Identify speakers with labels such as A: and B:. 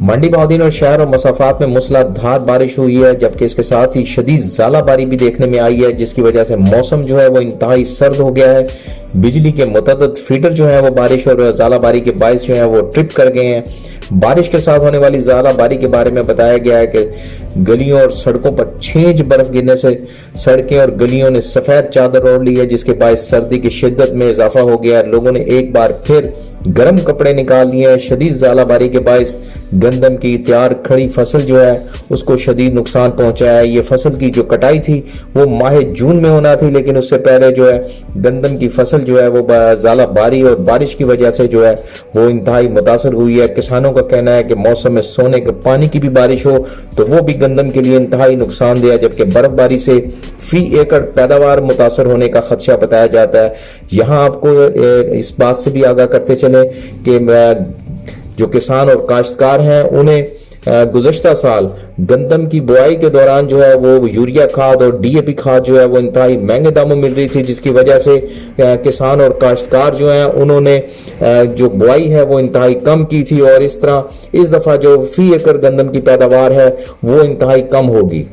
A: मंडी बहाउद्दीन और शहर और मसाफात में मूसलाधार बारिश हुई है, जबकि इसके साथ ही शदीद ज़ालाबारी भी देखने में आई है, जिसकी वजह से मौसम जो है वो इंतहाई सर्द हो गया है। बिजली के मुतअद्दिद फीडर जो है वो बारिश और ज़ालाबारी के बायस जो है वो ट्रिप कर गए हैं। बारिश के साथ होने वाली ज़ालाबारी के बारे में बताया गया है कि गलियों और सड़कों पर 6 इंच बर्फ गिरने से सड़कें और गलियों ने सफेद चादर ओढ़ ली है, जिसके बायस सर्दी की शिद्दत में इजाफा हो गया है। लोगों ने एक बार फिर गर्म कपड़े निकाल लिए हैं। शदीद ज़ालाबारी के बायस गंदम की तैयार खड़ी फसल जो है उसको शदीद नुकसान पहुंचा है। ये फसल की जो कटाई थी वो माह जून में होना थी, लेकिन उससे पहले जो है गंदम की फसल जो है वो ज़ालाबारी और बारिश की वजह से जो है वो इंतहाई मुतासर हुई है। किसानों का कहना है कि मौसम में सोने के पानी की भी बारिश हो तो वो भी गंदम के लिए इंतहाई नुकसानदेह है, जबकि बर्फबारी से फी एकड़ पैदावार मुतासर होने का खदशा बताया जाता है। यहाँ आपको इस बात से भी आगाह करते चले कि जो किसान और काश्तकार हैं उन्हें गुज़श्ता साल गंदम की बुआई के दौरान जो है वो यूरिया खाद और डीएपी खाद जो है वो इंतहाई महंगे दामों मिल रही थी, जिसकी वजह से किसान और काश्तकार जो हैं उन्होंने जो बुआई है वो इंतहाई कम की थी, और इस तरह इस दफ़ा जो फी एकड़ गंदम की पैदावार है वो इंतहाई कम होगी।